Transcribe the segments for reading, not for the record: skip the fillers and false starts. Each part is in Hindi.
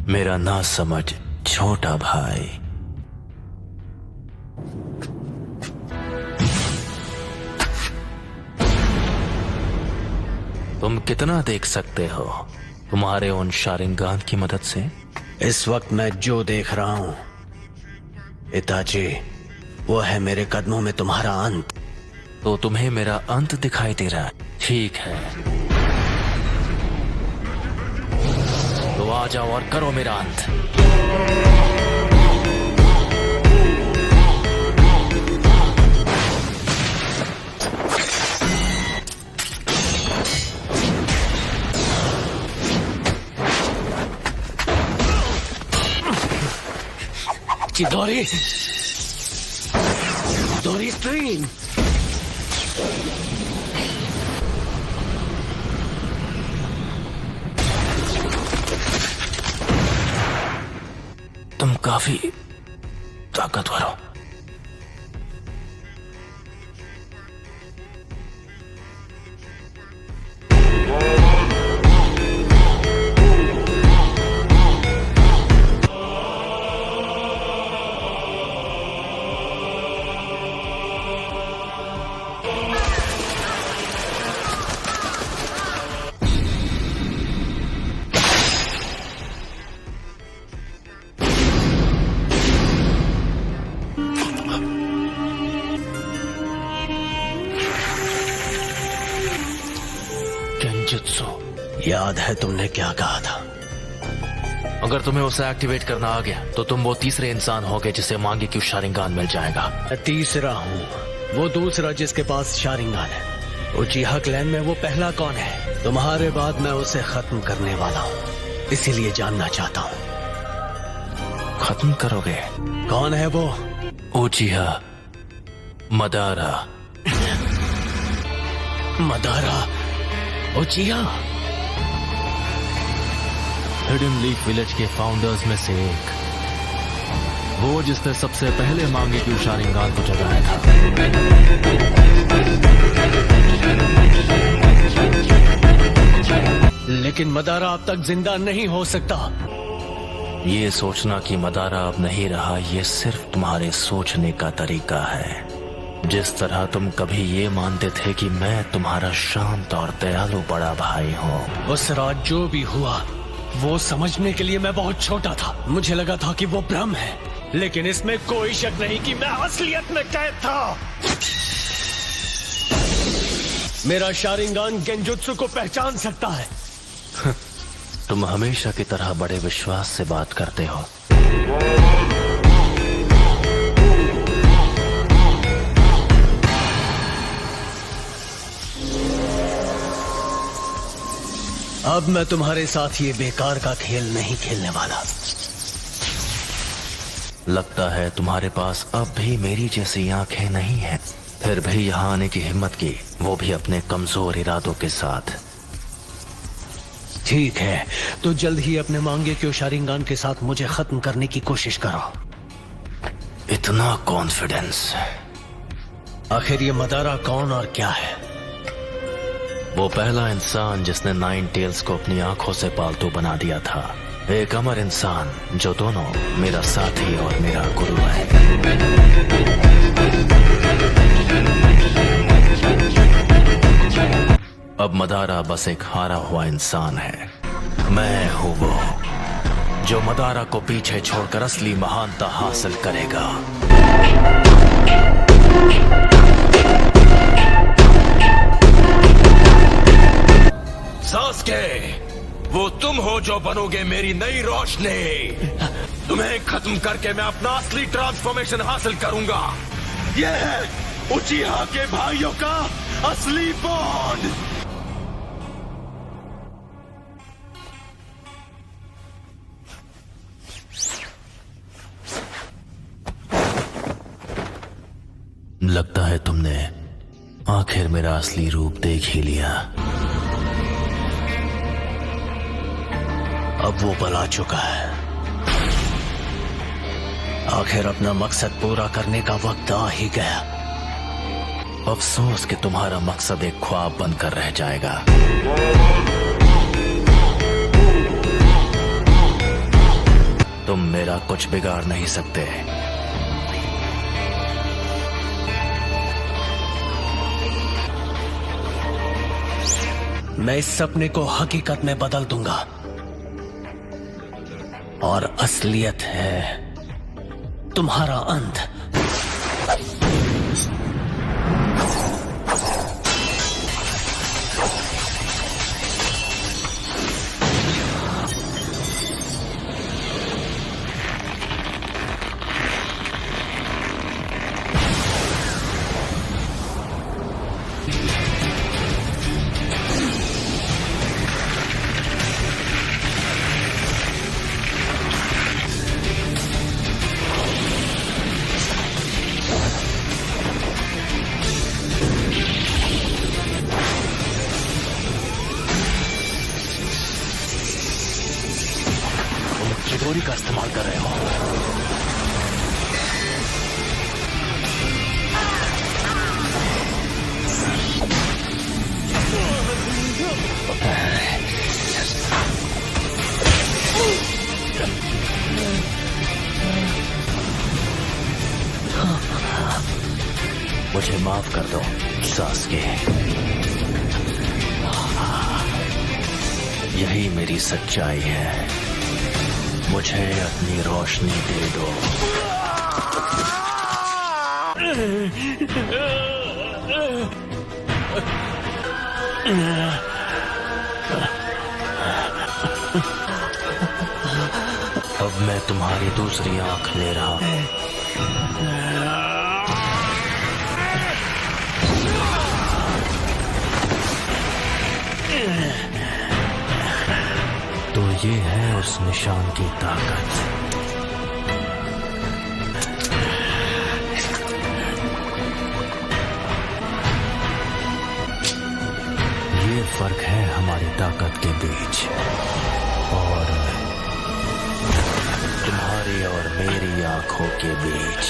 मेरा ना समझ छोटा भाई। तुम कितना देख सकते हो तुम्हारे उन शारिंगान की मदद से? इस वक्त मैं जो देख रहा हूं इताची, वो है मेरे कदमों में तुम्हारा अंत। तो तुम्हें मेरा अंत दिखाई दे रहा है? ठीक है, तो आ जाओ और करो मेरा अंत। Chidori! Dori Stream! तुम काफी ताकतवर हो। गेंजुत्सु। याद है तुमने क्या कहा था? अगर तुम्हें उसे एक्टिवेट करना आ गया तो तुम वो तीसरे इंसान होगे जिसे मांगे क्यों शारिंगान मिल जाएगा। मैं तीसरा हूँ, वो दूसरा जिसके पास शारिंगान है। उचिहा क्लैन में वो पहला कौन है? तुम्हारे बाद मैं उसे खत्म करने वाला हूँ, इसीलिए जानना चाहता हूँ। खत्म करोगे? कौन है वो? उचिहा Madara. Madara उचिहा? Hidden leaf village के फाउंडर्स में से एक, वो जिसने सबसे पहले मांगे क्यों शारिंगान को जगाया था। लेकिन मदारा अब तक जिंदा नहीं हो सकता। ये सोचना कि मदारा अब नहीं रहा, ये सिर्फ तुम्हारे सोचने का तरीका है। जिस तरह तुम कभी ये मानते थे कि मैं तुम्हारा शांत और दयालु बड़ा भाई हूँ। उस रात जो भी हुआ वो समझने के लिए मैं बहुत छोटा था। मुझे लगा था कि वो भ्रम है, लेकिन इसमें कोई शक नहीं कि मैं असलियत में कैद था। मेरा शारिंगान गेंजुत्सु को पहचान सकता है। तुम हमेशा की तरह बड़े विश्वास से बात करते हो। अब मैं तुम्हारे साथ ये बेकार का खेल नहीं खेलने वाला। लगता है तुम्हारे पास अब भी मेरी जैसी आंखें नहीं हैं, फिर भी यहाँ आने की हिम्मत की, वो भी अपने कमजोर इरादों के साथ। ठीक है, तो जल्द ही अपने मांगे क्यों शारिंगान के साथ मुझे खत्म करने की कोशिश करो। इतना कॉन्फिडेंस? आखिर ये मदारा कौन और क्या है? वो पहला इंसान जिसने 9 टेल्स को अपनी आंखों से पालतू बना दिया था। एक अमर इंसान जो दोनों मेरा साथी और मेरा गुरु है। अब मदारा बस एक हारा हुआ इंसान है। मैं हूँ वो जो मदारा को पीछे छोड़कर असली महानता हासिल करेगा। सास्के, वो तुम हो जो बनोगे मेरी नई रोशनी। तुम्हें खत्म करके मैं अपना असली ट्रांसफॉर्मेशन हासिल करूंगा। यह है उचिहा के भाइयों का असली बॉन्ड। लगता है तुमने आखिर मेरा असली रूप देख ही लिया। अब वो पला चुका है। आखिर अपना मकसद पूरा करने का वक्त आ ही गया। अफसोस कि तुम्हारा मकसद एक ख्वाब बनकर रह जाएगा। तुम मेरा कुछ बिगाड़ नहीं सकते। मैं इस सपने को हकीकत में बदल दूंगा और असलियत है तुम्हारा अंत। चिदोरी का इस्तेमाल कर रहे हो। मुझे माफ कर दो सास्के। यही मेरी सच्चाई है। मुझे अपनी रोशनी दे दो। अब मैं तुम्हारी दूसरी आंख ले रहा हूं। तो ये है उस निशान की ताकत। ये फर्क है हमारी ताकत के बीच और तुम्हारी और मेरी आंखों के बीच।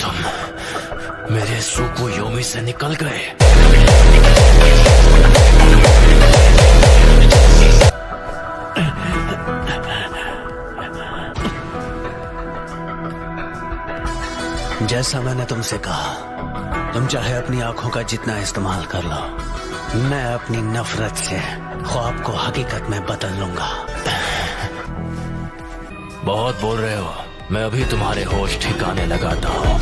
तुम मेरे सुकुयोमी से निकल गए। जैसा मैंने तुमसे कहा, तुम चाहे अपनी आंखों का जितना इस्तेमाल कर लो, मैं अपनी नफरत से ख्वाब को हकीकत में बदल लूंगा। बहुत बोल रहे हो। मैं अभी तुम्हारे होश ठिकाने लगाता हूँ।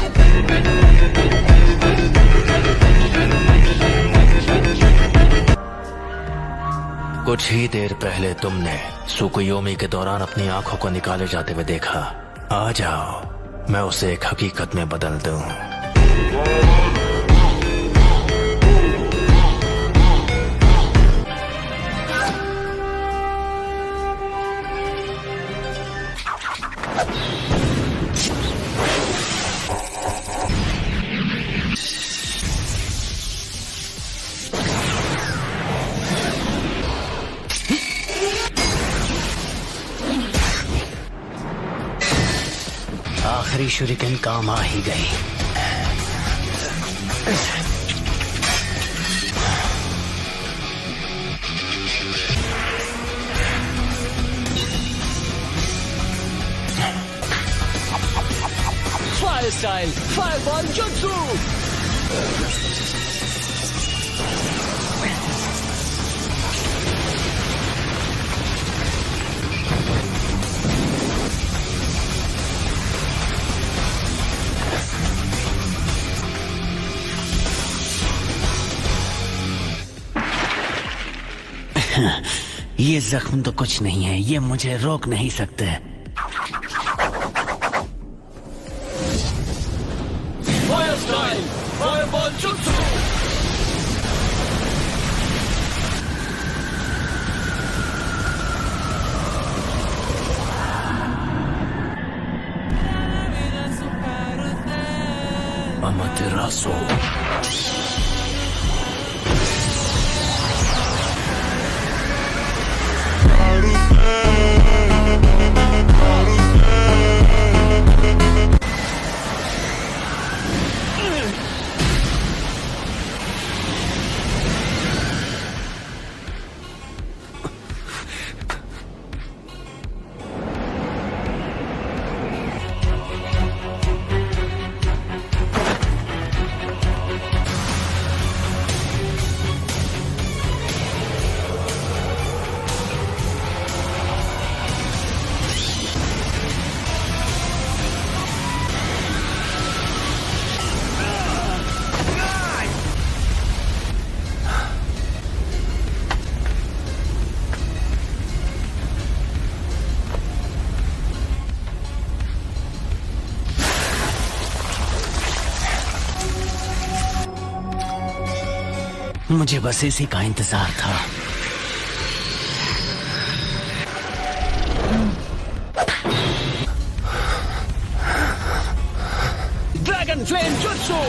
कुछ ही देर पहले तुमने सुकुयोमी के दौरान अपनी आंखों को निकाले जाते हुए देखा। आ जाओ, मैं उसे एक हकीकत में बदल दूं। आखिरी शुरिकन काम आ ही गई। Fire style, fireball jutsu. ये जख्म तो कुछ नहीं है, ये मुझे रोक नहीं सकते। फायर स्टाइल, फायरबॉल जुत्सु। अमातेरासु। मुझे बस इसी का इंतजार था। ड्रैगन फ्लेम जुत्सु।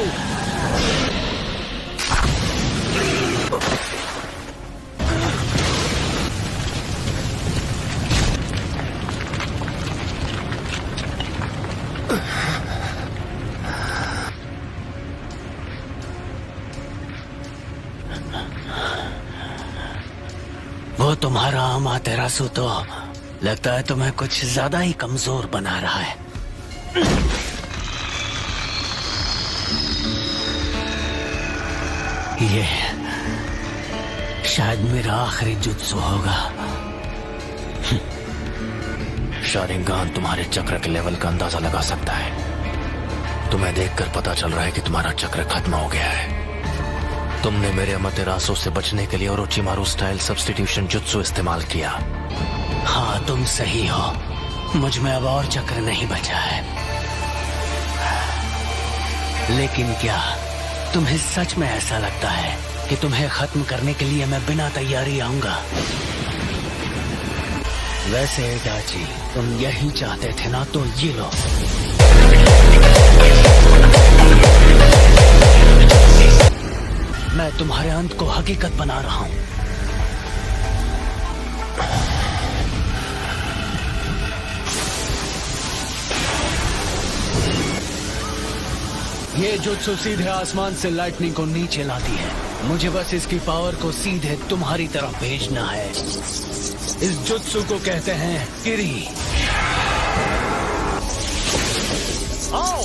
वो तुम्हारा अमातेरासु तो लगता है तुम्हें कुछ ज्यादा ही कमजोर बना रहा है। ये शायद मेरा आखिरी जुत्सु होगा। शारिंगान तुम्हारे चक्र के लेवल का अंदाजा लगा सकता है। तुम्हें देखकर पता चल रहा है कि तुम्हारा चक्र खत्म हो गया है। तुमने मेरे अमातेरासु से बचने के लिए ओरोचिमारू स्टाइल सब्स्टिट्यूशन जुत्सु इस्तेमाल किया। हाँ, तुम सही हो। मुझ में अब और चक्र नहीं बचा है। लेकिन क्या तुम्हें सच में ऐसा लगता है कि तुम्हें खत्म करने के लिए मैं बिना तैयारी आऊंगा? वैसे इटाची, तुम यही चाहते थे ना, तो ये लो। मैं तुम्हारे अंत को हकीकत बना रहा हूं। ये जुत्सु सीधे आसमान से लाइटनिंग को नीचे लाती है। मुझे बस इसकी पावर को सीधे तुम्हारी तरफ भेजना है। इस जुत्सु को कहते हैं किरी। आओ।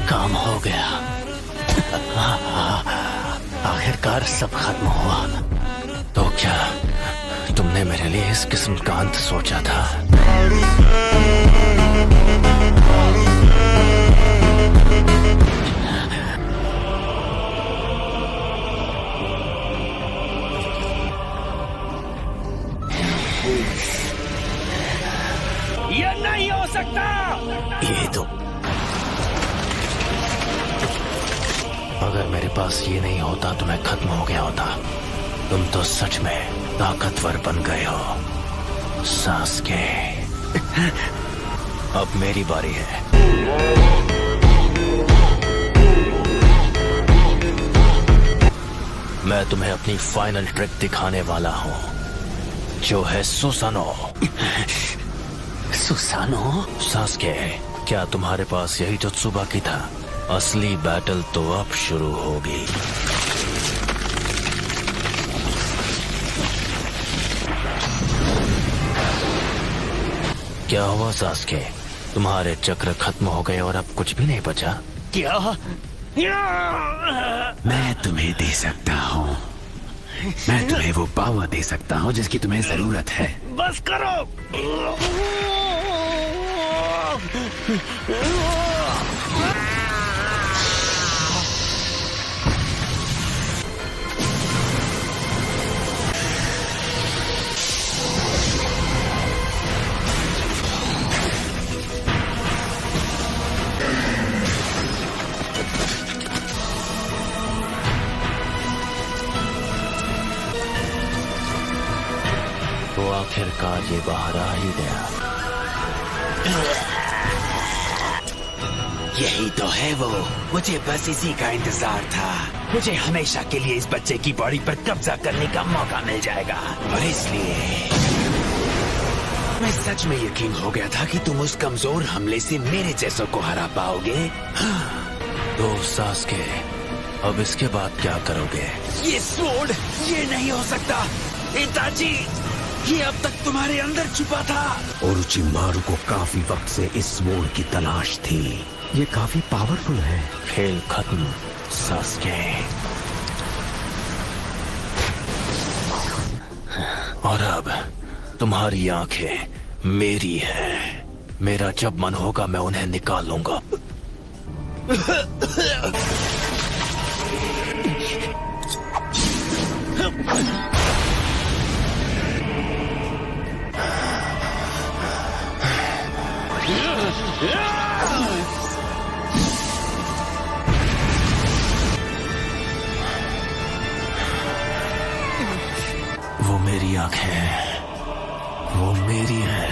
काम हो गया। आखिरकार सब खत्म हुआ। तो क्या तुमने मेरे लिए इस किस्म का अंत सोचा था? ये नहीं हो सकता। ये तो अगर मेरे पास ये नहीं होता तो मैं खत्म हो गया होता। तुम तो सच में ताकतवर बन गए हो सास्के। अब मेरी बारी है। मैं तुम्हें अपनी फाइनल ट्रिक दिखाने वाला हूं, जो है सुसानो। सुसानो? सास्के, क्या तुम्हारे पास यही जुत्सु बाकी था? असली बैटल तो अब शुरू होगी। क्या हुआ सास्के? तुम्हारे चक्र खत्म हो गए और अब कुछ भी नहीं बचा? क्या? मैं तुम्हें दे सकता हूँ मैं तुम्हें वो पावर दे सकता हूँ जिसकी तुम्हें जरूरत है। बस करो। वो आखिरकार ये बाहर आ ही गया। यही तो है वो। मुझे बस इसी का इंतजार था। मुझे हमेशा के लिए इस बच्चे की बॉडी पर कब्जा करने का मौका मिल जाएगा, और इसलिए मैं सच में यकीन हो गया था कि तुम उस कमजोर हमले से मेरे जैसों को हरा पाओगे। तो सास्के, अब इसके बाद क्या करोगे? ये स्वॉर्ड, ये नहीं हो सकता। इताची, ये अब तक तुम्हारे अंदर छुपा था। ओरोचिमारू को काफी वक्त से इस स्वॉर्ड की तलाश थी। ये काफी पावरफुल है। खेल खत्म सास्के। और अब तुम्हारी आंखें मेरी हैं। मेरा जब मन होगा मैं उन्हें निकाल लूंगा। वो मेरी आंखें, वो मेरी है।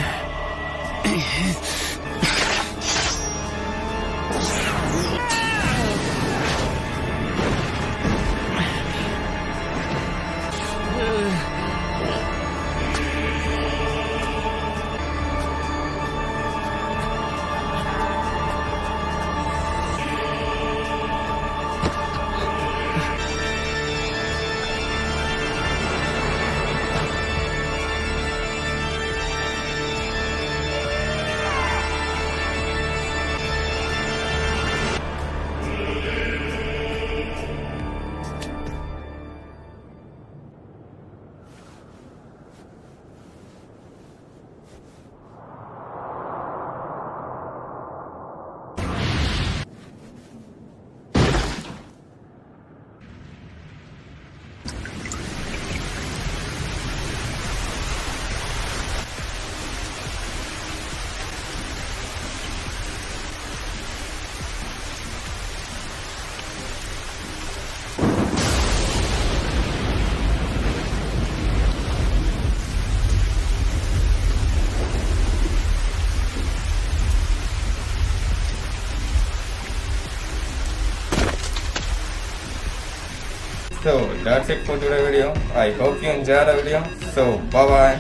So that's it for today's video. I hope you enjoyed the video. So bye bye.